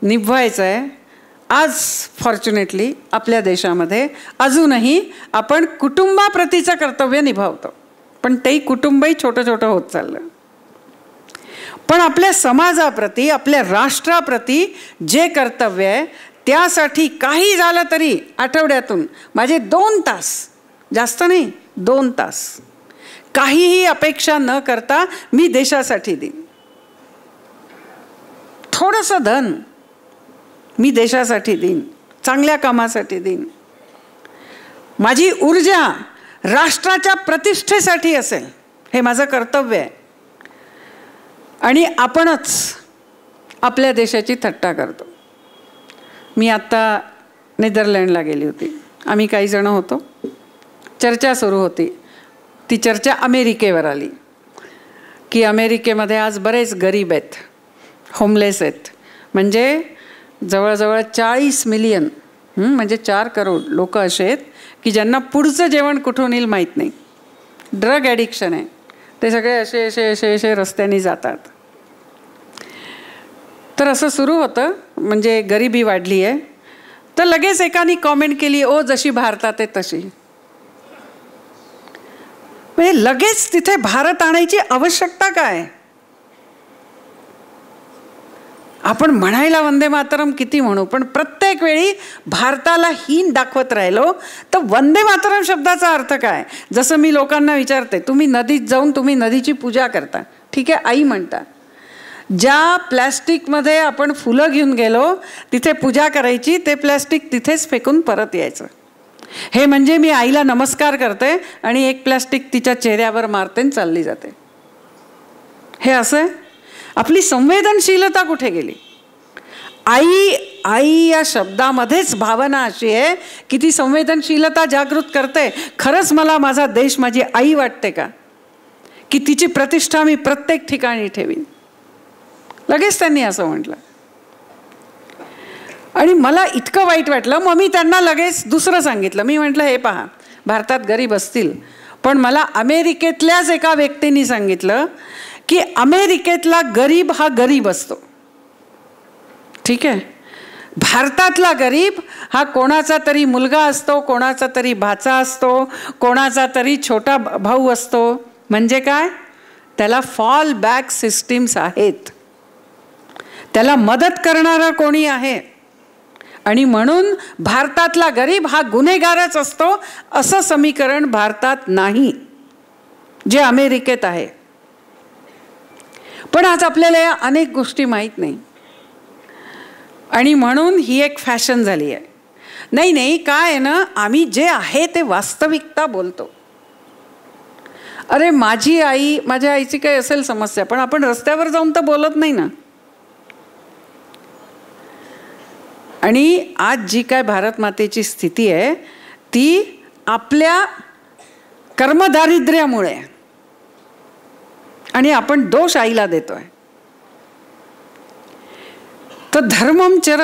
निभवायचं आहे, आज फॉर्च्युनेटली आपल्या देशामध्ये अजूनही आपण कुटुंबाप्रतीचं कर्तव्य निभावतो, पण तेही कुटुंबही छोटं छोटं होत चाललं. पण आपल्या समाजाप्रती, आपल्या राष्ट्राप्रती जे कर्तव्य आहे त्यासाठी काही झालं तरी आठवड्यातून माझे 2 तास, जास्त नाही 2 तास, काहीही अपेक्षा न करता मी देशासाठी देईन. थोडंसं धन मी देशासाठी देईन, चांगल्या कामासाठी देईन. माझी ऊर्जा राष्ट्राच्या प्रतिष्ठेसाठी असेल, हे माझं कर्तव्य आहे. आणि आपणच आपल्या देशाची थट्टा करतो. मी आत्ता नेदरलँडला गेली होती. आम्ही काही जण होतो. चर्चा सुरू होती. ती चर्चा अमेरिकेवर आली की अमेरिकेमध्ये आज बरेच गरीब आहेत, होमलेस आहेत. म्हणजे जवळजवळ 40 मिलियन म्हणजे 4 करोड लोक असे आहेत की ज्यांना पुढचं जेवण कुठून येईल माहीत नाही. ड्रग ॲडिक्शन आहे. ते सगळे असे असे असे असे रस्त्याने जातात. तर असं सुरू होतं, म्हणजे गरिबी वाढली आहे. तर लगेच एकाने कॉमेंट केली, ओ जशी भारतात आहे तशी. म्हणजे लगेच तिथे भारत आणायची आवश्यकता काय. आपण म्हणायला वंदे मातरम किती म्हणू, पण प्रत्येक वेळी भारताला हीन दाखवत राहिलो तर वंदे मातरम शब्दाचा अर्थ काय. जसं मी लोकांना विचारते, तुम्ही नदीत जाऊन तुम्ही नदीची पूजा करता, ठीक आहे, आई म्हणता. ज्या प्लॅस्टिकमध्ये आपण फुलं घेऊन गेलो तिथे पूजा करायची, ते प्लॅस्टिक तिथेच फेकून परत यायचं. हे म्हणजे मी आईला नमस्कार करते आणि एक प्लॅस्टिक तिच्या चेहऱ्यावर मारते आणि चालली जाते. हे असं आहे. आपली संवेदनशीलता कुठे गेली. आई आई या शब्दामध्येच भावना अशी आहे की ती संवेदनशीलता जागृत करते. खरंच मला माझा देश माझी आई वाटते का, की तिची प्रतिष्ठा मी प्रत्येक ठिकाणी ठेवीन. लगेच त्यांनी असं म्हटलं आणि मला इतकं वाईट वाटलं. मग मी त्यांना लगेच दुसरं सांगितलं. मी म्हटलं, हे पहा, भारतात गरीब असतील, पण मला अमेरिकेतल्याच एका व्यक्तींनी सांगितलं की अमेरिकेतला गरीब हा गरीब असतो, ठीक आहे. भारतातला गरीब हा कोणाचा तरी मुलगा असतो, कोणाचा तरी भाचा असतो, कोणाचा तरी छोटा भाऊ असतो. म्हणजे काय, त्याला फॉल बॅक सिस्टीम्स आहेत, त्याला मदत करणारं कोणी आहे. आणि म्हणून भारतातला गरीब हा गुन्हेगारच असतो असं समीकरण भारतात नाही, जे अमेरिकेत आहे. पण आज आपल्याला या अनेक गोष्टी माहीत नाही आणि म्हणून ही एक फॅशन झाली आहे. नाही काय आहे ना, आम्ही जे आहे ते वास्तविकता बोलतो. अरे माझी आई, माझ्या आईची काही असेल समस्या, पण आपण रस्त्यावर जाऊन तर बोलत नाही ना. आणि आज जी काय भारत मातेची स्थिती आहे ती आपल्या कर्मदारिद्र्यामुळे, आणि आपण दोष आईला देतोय. तर धर्ममचर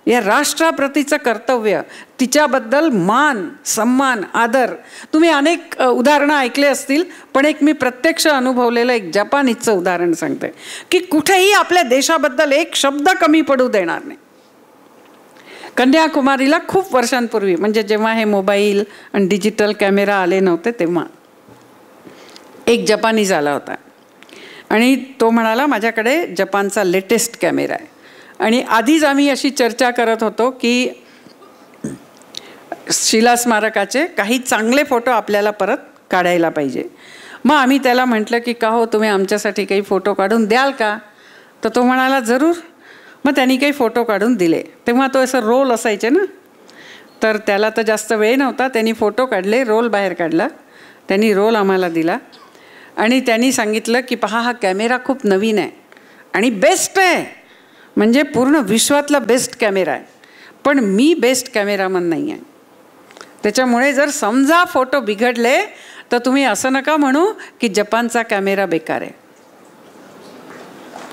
या राष्ट्राप्रतीचं कर्तव्य, तिच्याबद्दल मान, सन्मान, आदर. तुम्ही अनेक उदाहरणं ऐकले असतील, पण एक मी प्रत्यक्ष अनुभवलेलं एक जपानीचं उदाहरण सांगते की कुठेही आपल्या देशाबद्दल एक शब्द कमी पडू देणार नाही. कन्याकुमारीला खूप वर्षांपूर्वी, म्हणजे जेव्हा हे मोबाईल आणि डिजिटल कॅमेरा आले नव्हते तेव्हा, एक जपानीज आला होता आणि तो म्हणाला माझ्याकडे जपानचा लेटेस्ट कॅमेरा आहे. आणि आधीच आम्ही अशी चर्चा करत होतो की शिला स्मारकाचे काही चांगले फोटो आपल्याला परत काढायला पाहिजे. मग आम्ही त्याला म्हटलं की का हो, तुम्ही आमच्यासाठी काही फोटो काढून द्याल का? तर तो म्हणाला जरूर. मग त्यांनी काही फोटो काढून दिले. तेव्हा तो असं रोल असायचे ना, तर त्याला तर जास्त वेळ नव्हता. त्यांनी फोटो काढले, रोल बाहेर काढला, त्यांनी रोल आम्हाला दिला आणि त्यांनी सांगितलं की पहा, हा कॅमेरा खूप नवीन आहे आणि बेस्ट आहे, म्हणजे पूर्ण विश्वातला बेस्ट कॅमेरा आहे, पण मी बेस्ट कॅमेरामन नाही आहे. त्याच्यामुळे जर समजा फोटो बिघडले तर तुम्ही असं नका म्हणू की जपानचा कॅमेरा बेकार आहे.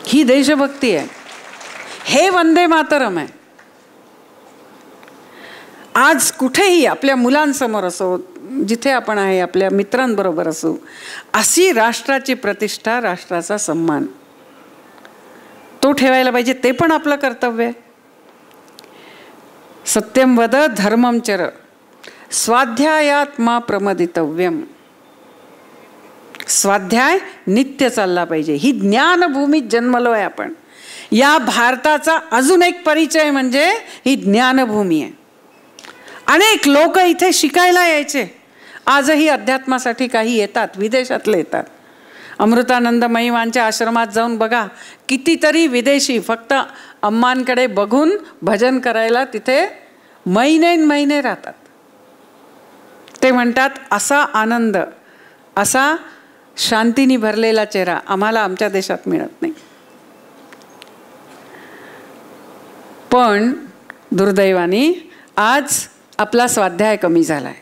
ही देशभक्ती आहे, हे वंदे मातरम आहे. आज कुठेही आपल्या मुलांसमोर असो, जिथे आपण आहे, आपल्या मित्रांबरोबर असो, अशी राष्ट्राची प्रतिष्ठा, राष्ट्राचा सन्मान तो ठेवायला पाहिजे. ते पण आपलं कर्तव्य आहे. सत्यम वद धर्मम चर स्वाध्यायात मा प्रमदितव्यम. स्वाध्याय नित्य चालला पाहिजे. ही ज्ञानभूमीत जन्मलो आहे आपण. या भारताचा अजून एक परिचय म्हणजे ही ज्ञानभूमी आहे. अनेक लोक इथे शिकायला यायचे. आजही अध्यात्मासाठी काही येतात, विदेशातले येतात. अमृतानंदमयीमांच्या आश्रमात जाऊन बघा, कितीतरी विदेशी फक्त अम्मांकडे बघून भजन करायला तिथे महिने राहतात. ते म्हणतात असा आनंद, असा शांतीने भरलेला चेहरा आम्हाला आमच्या देशात मिळत नाही. पण दुर्दैवाने आज आपला स्वाध्याय कमी झाला आहे.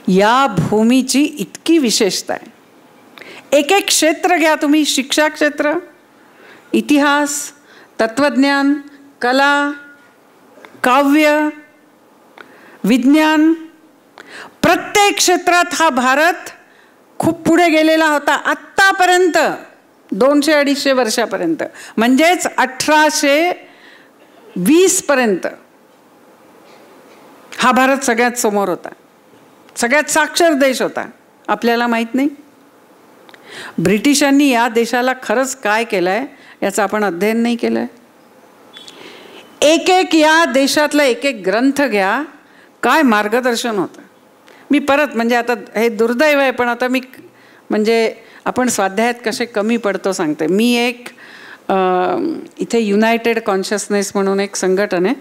या भूमीची इतकी विशेषता आहे. एक एक क्षेत्र घ्या तुम्ही, शिक्षा क्षेत्र, इतिहास, तत्वज्ञान, कला, काव्य, विज्ञान, प्रत्येक क्षेत्रात हा भारत खूप पुढे गेलेला होता. आत्तापर्यंत 200-250 वर्षापर्यंत, म्हणजेच 1820 पर्यंत हा भारत सगळ्यात समोर होता, सगळ्यात साक्षर देश होता. आपल्याला माहीत नाही. ब्रिटिशांनी या देशाला खरंच काय केलं आहे याचं आपण अध्ययन नाही केलं आहे. एक एक या देशातला एक एक ग्रंथ घ्या, काय मार्गदर्शन होतं. मी परत, म्हणजे आता हे दुर्दैव आहे, पण आता मी म्हणजे आपण स्वाध्यायात कसे कमी पडतो सांगते. मी एक इथे युनायटेड कॉन्शियसनेस म्हणून एक संघटन आहे.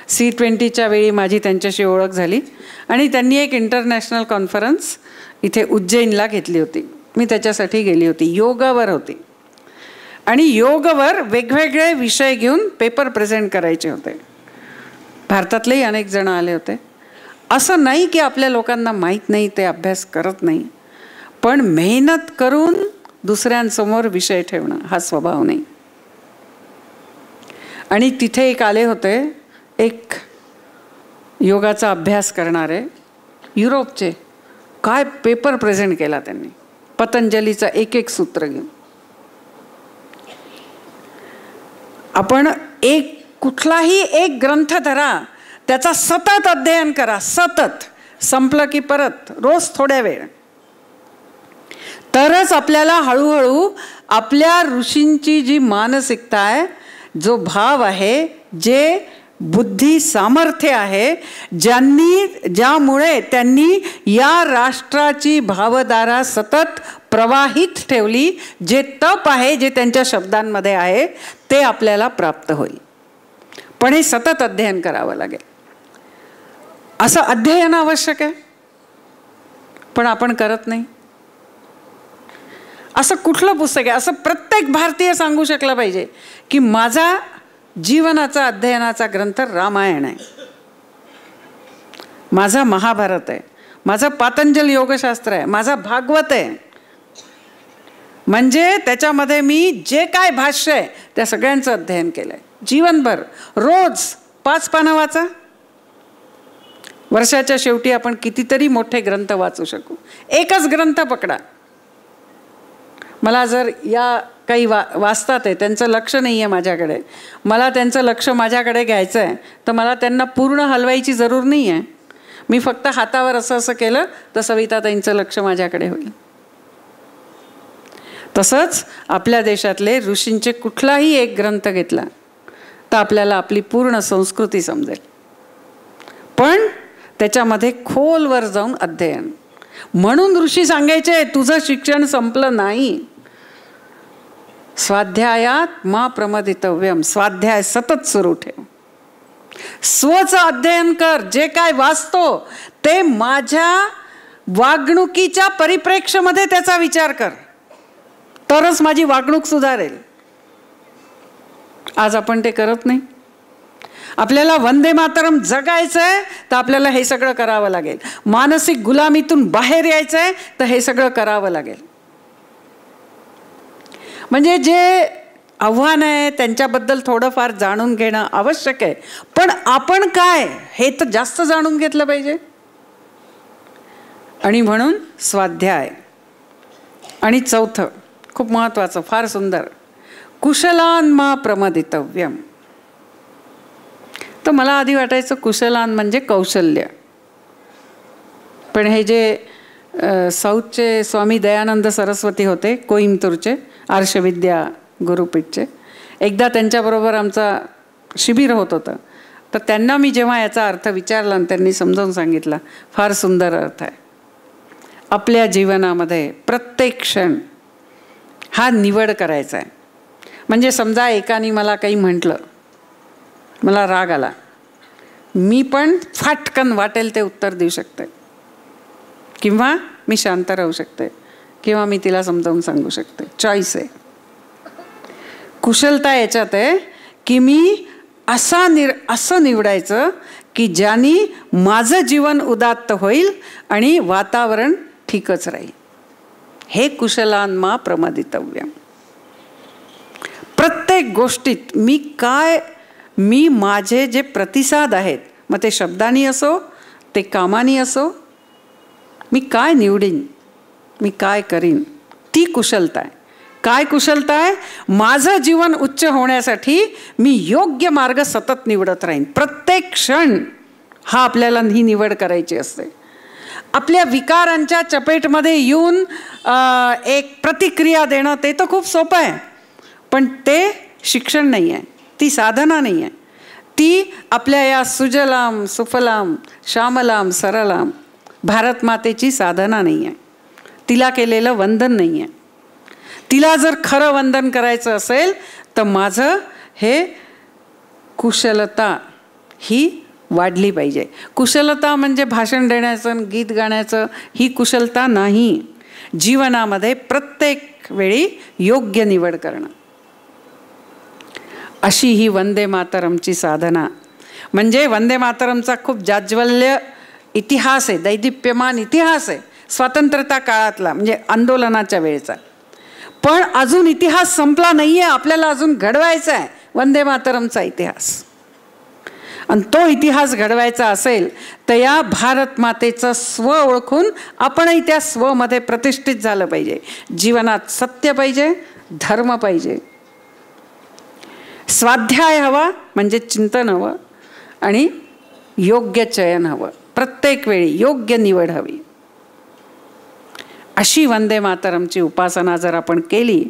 C20च्या वेळी माझी त्यांच्याशी ओळख झाली आणि त्यांनी एक इंटरनॅशनल कॉन्फरन्स इथे उज्जैनला घेतली होती. मी त्याच्यासाठी गेली होती. योगावर होती आणि योगावर वेगवेगळे विषय घेऊन पेपर प्रेझेंट करायचे होते. भारतातलेही अनेक जण आले होते. असं नाही की आपल्या लोकांना माहीत नाही, ते अभ्यास करत नाही, पण मेहनत करून दुसऱ्यांसमोर विषय ठेवणं हा स्वभाव नाही. आणि तिथे एक आले होते, एक योगाचा अभ्यास करणारे युरोपचे. काय पेपर प्रेझेंट केला त्यांनी, पतंजलीचा एक एक सूत्र घेऊन. आपण कुठलाही एक ग्रंथ धरा, त्याचा सतत अध्ययन करा, सतत, संपलं की परत रोज थोड्या वेळ, तरच आपल्याला हळूहळू आपल्या ऋषींची जी मानसिकता आहे, जो भाव आहे, जे बुद्धी सामर्थ्य आहे, ज्यामुळे त्यांनी या राष्ट्राची भावधारा सतत प्रवाहित ठेवली, जे तप आहे, जे त्यांच्या शब्दांमध्ये आहे, ते आपल्याला प्राप्त होईल. पण हे सतत अध्ययन करावं लागेल. असं अध्ययन आवश्यक आहे, पण आपण करत नाही. असं कुठलं पुस्तक आहे असं प्रत्येक भारतीय सांगू शकला पाहिजे की माझा जीवनाचा अध्ययनाचा ग्रंथ रामायण आहे, माझा महाभारत आहे, माझं पातंजल योगशास्त्र आहे, माझा भागवत आहे. म्हणजे त्याच्यामध्ये मी जे काय भाष्य आहे त्या सगळ्यांचं अध्ययन केलं आहे. जीवनभर रोज 5 पानं वाचा. वर्षाच्या शेवटी आपण कितीतरी मोठे ग्रंथ वाचू शकू. एकच ग्रंथ पकडा. मला जर या काही वाचतात आहे त्यांचं लक्ष नाही आहे माझ्याकडे, मला त्यांचं लक्ष माझ्याकडे घ्यायचं आहे, तर मला त्यांना पूर्ण हलवायची जरूर नाही आहे. मी फक्त हातावर असं असं केलं तर सविताताईंचं लक्ष माझ्याकडे होईल. तसंच आपल्या देशातले ऋषींचे कुठलाही एक ग्रंथ घेतला तर आपल्याला आपली पूर्ण संस्कृती समजेल. पण त्याच्यामध्ये खोलवर जाऊन अध्ययन. म्हणून ऋषी सांगायचे तुझं शिक्षण संपलं नाही. स्वाध्यायात मा प्रमदितव्यम. स्वाध्याय सतत सुरू ठेव. स्वचं अध्ययन कर. जे काय वाचतो ते माझ्या वागणुकीच्या परिप्रेक्ष्यामध्ये त्याचा विचार कर, तरच माझी वागणूक सुधारेल. आज आपण ते करत नाही. आपल्याला वंदे मातरम जगायचं आहे तर आपल्याला हे सगळं करावं लागेल. मानसिक गुलामीतून बाहेर यायचं आहे तर हे सगळं करावं लागेल. म्हणजे जे आव्हान आहे त्यांच्याबद्दल थोडंफार जाणून घेणं आवश्यक आहे, पण आपण काय हे तर जास्त जाणून घेतलं पाहिजे. आणि म्हणून स्वाध्याय. आणि चौथं खूप महत्त्वाचं, फार सुंदर, कुशलान मा प्रमदितव्यम. तर मला आधी वाटायचं कुशलान म्हणजे कौशल्य, पण हे जे साऊथचे स्वामी दयानंद सरस्वती होते, कोइंबतूरचे आर्षविद्या गुरुपीठचे, एकदा त्यांच्याबरोबर आमचा शिबिर होत होतं, तर त्यांना मी जेव्हा याचा अर्थ विचारला आणि त्यांनी समजावून सांगितला, फार सुंदर अर्थ आहे. आपल्या जीवनामध्ये प्रत्येक क्षण हा निवड करायचा आहे. म्हणजे समजा एकाने मला काही म्हटलं, मला राग आला, मी पण फाटकन वाटेल ते उत्तर देऊ शकते, किंवा मी शांत राहू शकते, किंवा मी तिला समजावून सांगू शकते. चॉईस आहे. कुशलता याच्यात आहे की मी असं निवडायचं की ज्यानी माझं जीवन उदात्त होईल आणि वातावरण ठीकच राहील. हे कुशलान मा प्रमदितव्यम. प्रत्येक गोष्टीत मी माझे जे प्रतिसाद आहेत, मग ते शब्दानी असो ते कामानी असो, मी काय निवडीन, मी काय करीन, ती कुशलता आहे. काय कुशलता आहे? माझं जीवन उच्च होण्यासाठी मी योग्य मार्ग सतत निवडत राहीन. प्रत्येक क्षण हा आपल्याला ही निवड करायची असते. आपल्या विकारांच्या चपेटमध्ये येऊन एक प्रतिक्रिया देणं ते तर खूप सोपं आहे, पण ते शिक्षण नाही आहे, ती साधना नाही आहे. ती आपल्या या सुजलाम सुफलाम श्यामलाम सरलाम भारत मातेची साधना नाही आहे. तिला केलेलं वंदन नाही आहे. तिला जर खरं वंदन करायचं असेल तर माझं हे कुशलता ही वाढली पाहिजे. कुशलता म्हणजे भाषण देण्याचं, गीत गाण्याचं, ही कुशलता नाही. जीवनामध्ये प्रत्येक वेळी योग्य निवड करणं, अशी ही वंदे मातरमची साधना. म्हणजे वंदे मातरमचा खूप जाज्वल्य इतिहास आहे, दैदिप्यमान इतिहास आहे स्वातंत्र्यता काळातला, म्हणजे आंदोलनाच्या वेळेचा. पण अजून इतिहास संपला नाही आहे. आपल्याला अजून घडवायचा आहे वंदे मातरमचा इतिहास. आणि तो इतिहास घडवायचा असेल तर या भारत मातेचं स्व ओळखून आपणही त्या स्वमध्ये प्रतिष्ठित झालं पाहिजे. जीवनात सत्य पाहिजे, धर्म पाहिजे, स्वाध्याय हवा म्हणजे चिंतन हवं, आणि योग्य चयन हवं. प्रत्येक वेळी योग्य निवड हवी. अशी वंदे मातरमची उपासना जर आपण केली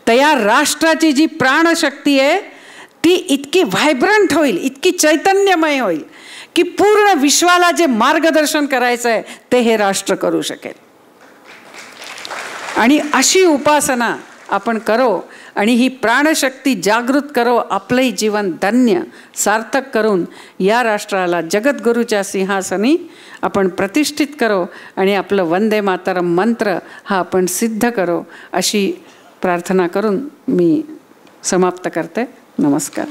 तर या राष्ट्राची जी प्राणशक्ती आहे ती इतकी व्हायब्रंट होईल, इतकी चैतन्यमय होईल की पूर्ण विश्वाला जे मार्गदर्शन करायचं आहे ते हे राष्ट्र करू शकेल. आणि अशी उपासना आपण करो आणि ही प्राणशक्ती जागृत करो, आपलंही जीवन धन्य सार्थक करून या राष्ट्राला जगद्गुरूच्या सिंहासनी आपण प्रतिष्ठित करो आणि आपलं वंदे मातरम मंत्र हा आपण सिद्ध करो, अशी प्रार्थना करून मी समाप्त करते. नमस्कार.